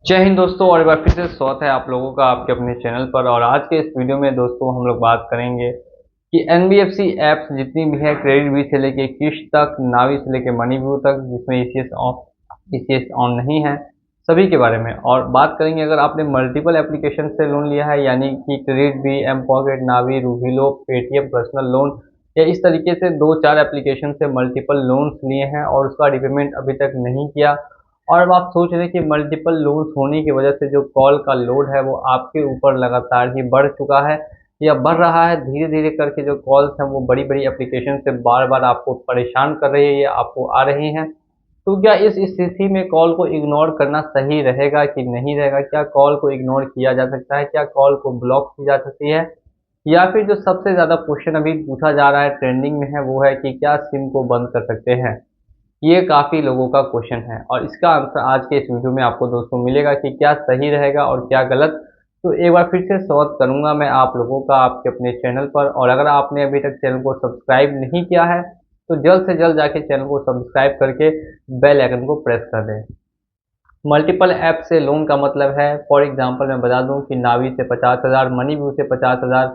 जय हिंद दोस्तों, और एक बार फिर से स्वागत है आप लोगों का आपके अपने चैनल पर। और आज के इस वीडियो में दोस्तों हम लोग बात करेंगे कि एनबीएफसी ऐप्स जितनी भी है, क्रेडिट बी से लेके किस्त तक, नावी से लेके मनी व्यू तक, जिसमें ईसीएस ऑन नहीं है, सभी के बारे में। और बात करेंगे अगर आपने मल्टीपल एप्लीकेशन से लोन लिया है, यानी कि क्रेडिट बी, एम पॉकेट, नावी, रूबीलो, पेटीएम पर्सनल लोन, या इस तरीके से दो चार एप्लीकेशन से मल्टीपल लोन्स लिए हैं और उसका रिपेमेंट अभी तक नहीं किया, और अब आप सोच रहे हैं कि मल्टीपल लोन्स होने की वजह से जो कॉल का लोड है वो आपके ऊपर लगातार ही बढ़ चुका है या बढ़ रहा है। धीरे धीरे करके जो कॉल्स हैं वो बड़ी बड़ी एप्लीकेशन से बार बार आपको परेशान कर रही है या आपको आ रही हैं। तो क्या इस स्थिति में कॉल को इग्नोर करना सही रहेगा कि नहीं रहेगा? क्या कॉल को इग्नोर किया जा सकता है? क्या कॉल को ब्लॉक की जा सकती है? या फिर जो सबसे ज़्यादा क्वेश्चन अभी पूछा जा रहा है, ट्रेंडिंग में है, वो है कि क्या सिम को बंद कर सकते हैं? ये काफ़ी लोगों का क्वेश्चन है और इसका आंसर आज के इस वीडियो में आपको दोस्तों मिलेगा कि क्या सही रहेगा और क्या गलत। तो एक बार फिर से स्वागत करूंगा मैं आप लोगों का आपके अपने चैनल पर। और अगर आपने अभी तक चैनल को सब्सक्राइब नहीं किया है तो जल्द से जल्द जाके चैनल को सब्सक्राइब करके बेल आइकन को प्रेस कर दें। मल्टीपल ऐप से लोन का मतलब है, फॉर एग्जांपल मैं बता दूं कि नावी से 50,000, मनी व्यू से 50,000,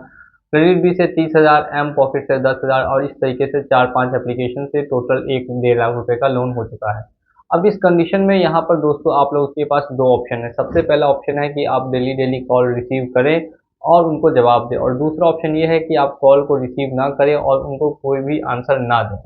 क्रेडिट बी से 30,000, एम पॉकेट से 10,000, और इस तरीके से 4-5 एप्लीकेशन से टोटल 1-1.5 लाख रुपए का लोन हो चुका है। अब इस कंडीशन में यहाँ पर दोस्तों आप लोगों के पास दो ऑप्शन है। सबसे पहला ऑप्शन है कि आप डेली डेली कॉल रिसीव करें और उनको जवाब दें, और दूसरा ऑप्शन ये है कि आप कॉल को रिसीव ना करें और उनको कोई भी आंसर ना दें।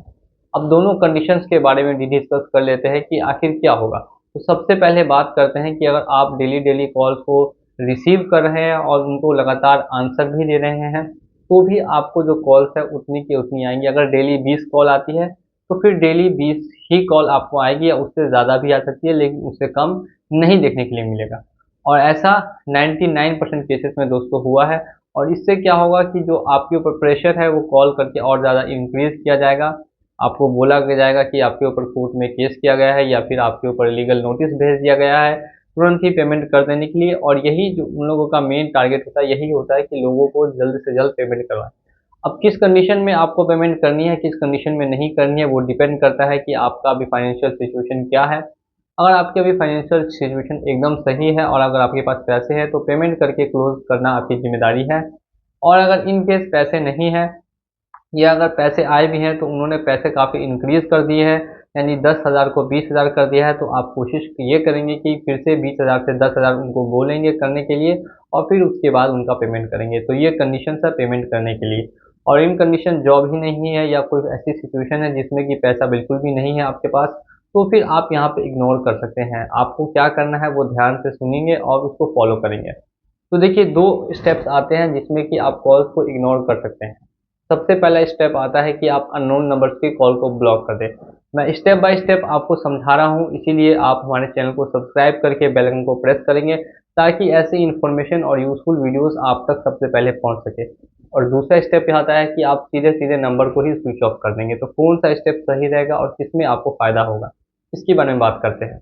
अब दोनों कंडीशंस के बारे में डिस्कस कर लेते हैं कि आखिर क्या होगा। तो सबसे पहले बात करते हैं कि अगर आप डेली डेली कॉल्स को रिसीव कर रहे हैं और उनको लगातार आंसर भी दे रहे हैं, तो भी आपको जो कॉल्स है उतनी की उतनी आएंगी। अगर डेली 20 कॉल आती है तो फिर डेली 20 ही कॉल आपको आएगी, या उससे ज़्यादा भी आ सकती है लेकिन उससे कम नहीं देखने के लिए मिलेगा। और ऐसा 99% केसेस में दोस्तों हुआ है। और इससे क्या होगा कि जो आपके ऊपर प्रेशर है वो कॉल करके और ज़्यादा इंक्रीज किया जाएगा। आपको बोला के जाएगा कि आपके ऊपर कोर्ट में केस किया गया है या फिर आपके ऊपर लीगल नोटिस भेज दिया गया है तुरंत ही पेमेंट कर देने के लिए। और यही जो उन लोगों का मेन टारगेट होता है, यही होता है कि लोगों को जल्द से जल्द पेमेंट करवाएं। अब किस कंडीशन में आपको पेमेंट करनी है, किस कंडीशन में नहीं करनी है, वो डिपेंड करता है कि आपका अभी फाइनेंशियल सिचुएशन क्या है। अगर आपकी अभी फाइनेंशियल सिचुएशन एकदम सही है और अगर आपके पास पैसे हैं तो पेमेंट करके क्लोज करना आपकी जिम्मेदारी है। और अगर इन केस पैसे नहीं है, या अगर पैसे आए भी हैं तो उन्होंने पैसे काफ़ी इंक्रीज़ कर दिए हैं, यानी 10,000 को 20,000 कर दिया है, तो आप कोशिश ये करेंगे कि फिर से 20,000 से 10,000 उनको बोलेंगे करने के लिए और फिर उसके बाद उनका पेमेंट करेंगे। तो ये कंडीशन है पेमेंट करने के लिए। और इन कंडीशन जॉब ही नहीं है या कोई ऐसी सिचुएशन है जिसमें कि पैसा बिल्कुल भी नहीं है आपके पास, तो फिर आप यहाँ पे इग्नोर कर सकते हैं। आपको क्या करना है वो ध्यान से सुनेंगे और उसको फॉलो करेंगे। तो देखिए, दो स्टेप्स आते हैं जिसमें कि आप कॉल्स को इग्नोर कर सकते हैं। सबसे पहला स्टेप आता है कि आप अननोन नंबर्स की कॉल को ब्लॉक कर दें। मैं स्टेप बाय स्टेप आपको समझा रहा हूँ, इसीलिए आप हमारे चैनल को सब्सक्राइब करके बेल आइकन को प्रेस करेंगे ताकि ऐसी इन्फॉर्मेशन और यूजफुल वीडियोस आप तक सबसे पहले पहुँच सके। और दूसरा स्टेप ये आता है कि आप सीधे सीधे नंबर को ही स्विच ऑफ कर देंगे। तो कौन सा स्टेप सही रहेगा और किसमें आपको फ़ायदा होगा, इसके बारे में बात करते हैं।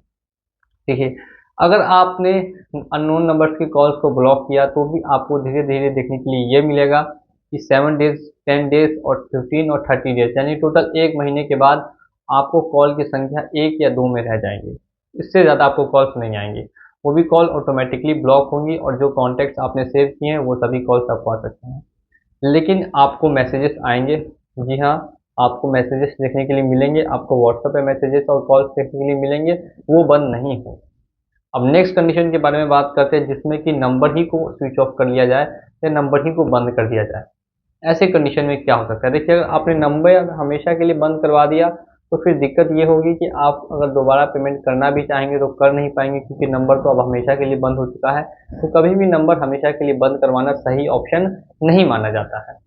देखिए, अगर आपने अननोन नंबर्स की कॉल्स को ब्लॉक किया तो भी आपको धीरे धीरे देखने के लिए ये मिलेगा कि 7 डेज, 10 डेज और 15 और 30 डेज, यानी टोटल 1 महीने के बाद आपको कॉल की संख्या 1 या 2 में रह जाएंगी। इससे ज़्यादा आपको कॉल्स नहीं आएंगी। वो भी कॉल ऑटोमेटिकली ब्लॉक होंगी और जो कॉन्टैक्ट्स आपने सेव किए हैं वो सभी कॉल्स आपको आ सकते हैं। लेकिन आपको मैसेजेस आएंगे। जी हाँ, आपको मैसेजेस देखने के लिए मिलेंगे, आपको व्हाट्सएप पे मैसेजेस और कॉल्स देखने के लिए मिलेंगे, वो बंद नहीं हो। अब नेक्स्ट कंडीशन के बारे में बात करते हैं जिसमें कि नंबर ही को स्विच ऑफ कर लिया जाए या नंबर ही को बंद कर दिया जाए। ऐसे कंडीशन में क्या हो सकता है? देखिए, अगर आपने नंबर हमेशा के लिए बंद करवा दिया तो फिर दिक्कत ये होगी कि आप अगर दोबारा पेमेंट करना भी चाहेंगे तो कर नहीं पाएंगे, क्योंकि नंबर तो अब हमेशा के लिए बंद हो चुका है। तो कभी भी नंबर हमेशा के लिए बंद करवाना सही ऑप्शन नहीं माना जाता है।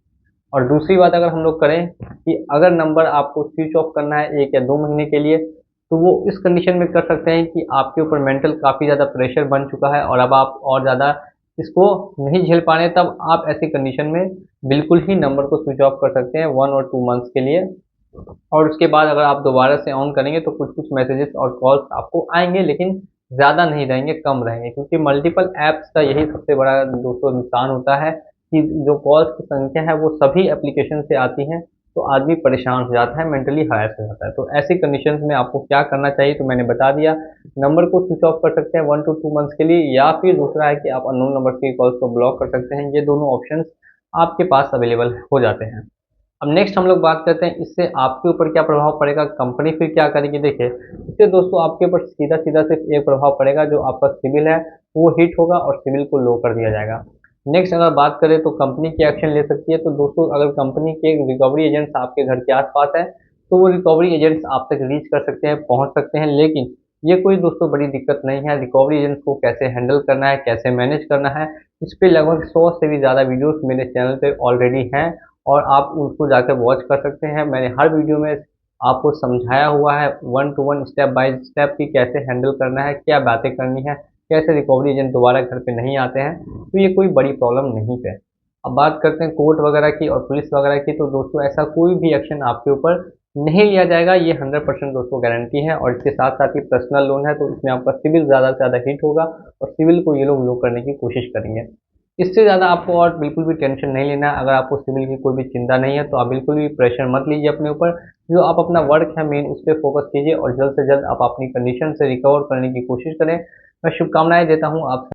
और दूसरी बात अगर हम लोग करें कि अगर नंबर आपको स्विच ऑफ करना है 1 या 2 महीने के लिए, तो वो इस कंडीशन में कर सकते हैं कि आपके ऊपर मेंटल काफ़ी ज़्यादा प्रेशर बन चुका है और अब आप और ज़्यादा इसको नहीं झेल पा रहे, तब आप ऐसी कंडीशन में बिल्कुल ही नंबर को स्विच ऑफ कर सकते हैं 1 और 2 मंथ्स के लिए। और उसके बाद अगर आप दोबारा से ऑन करेंगे तो कुछ कुछ मैसेजेस और कॉल्स आपको आएंगे, लेकिन ज़्यादा नहीं रहेंगे, कम रहेंगे, क्योंकि मल्टीपल ऐप्स का यही सबसे बड़ा दोस्तों नुकसान होता है कि जो कॉल्स की संख्या है वो सभी एप्लीकेशन से आती हैं तो आदमी परेशान हो जाता है, मेंटली हरास हो जाता है। तो ऐसी कंडीशंस में आपको क्या करना चाहिए, तो मैंने बता दिया। नंबर को स्विच ऑफ कर सकते हैं 1 to 2 मंथ्स के लिए, या फिर दूसरा है कि आप अननोन नंबर की कॉल्स को ब्लॉक कर सकते हैं। ये दोनों ऑप्शंस आपके पास अवेलेबल हो जाते हैं। अब नेक्स्ट हम लोग बात करते हैं इससे आपके ऊपर क्या प्रभाव पड़ेगा, कंपनी फिर क्या करेगी। देखिए, इससे दोस्तों आपके ऊपर सीधा सीधा सिर्फ एक प्रभाव पड़ेगा, जो आपका सिविल है वो हिट होगा और सिविल को लो कर दिया जाएगा। नेक्स्ट अगर बात करें तो कंपनी क्या एक्शन ले सकती है, तो दोस्तों अगर कंपनी के रिकवरी एजेंट्स आपके घर के आसपास है, तो वो रिकवरी एजेंट्स आप तक रीच कर सकते हैं, पहुंच सकते हैं। लेकिन ये कोई दोस्तों बड़ी दिक्कत नहीं है। रिकवरी एजेंट्स को कैसे हैंडल करना है, कैसे मैनेज करना है, इस पे लगभग 100 से भी ज़्यादा वीडियोस मेरे चैनल पे ऑलरेडी हैं, और आप उसको जाकर वॉच कर सकते हैं। मैंने हर वीडियो में आपको समझाया हुआ है 1 to 1 स्टेप बाय स्टेप कि कैसे हैंडल करना है, क्या बातें करनी है, कैसे रिकवरी एजेंट दोबारा घर पे नहीं आते हैं। तो ये कोई बड़ी प्रॉब्लम नहीं है। अब बात करते हैं कोर्ट वगैरह की और पुलिस वगैरह की, तो दोस्तों ऐसा कोई भी एक्शन आपके ऊपर नहीं लिया जाएगा, ये 100% दोस्तों गारंटी है। और इसके साथ साथ ही पर्सनल लोन है, तो इसमें आपका सिविल ज़्यादा से ज़्यादा हिट होगा और सिविल को ये लोग लो करने की कोशिश करेंगे। इससे ज़्यादा आपको और बिल्कुल भी टेंशन नहीं लेना है। अगर आपको सिविल की कोई भी चिंता नहीं है, तो आप बिल्कुल भी प्रेशर मत लीजिए अपने ऊपर। जो आप अपना वर्क है मेन, उस पे फोकस कीजिए और जल्द से जल्द आप अपनी कंडीशन से रिकवर करने की कोशिश करें। मैं शुभकामनाएं देता हूँ आप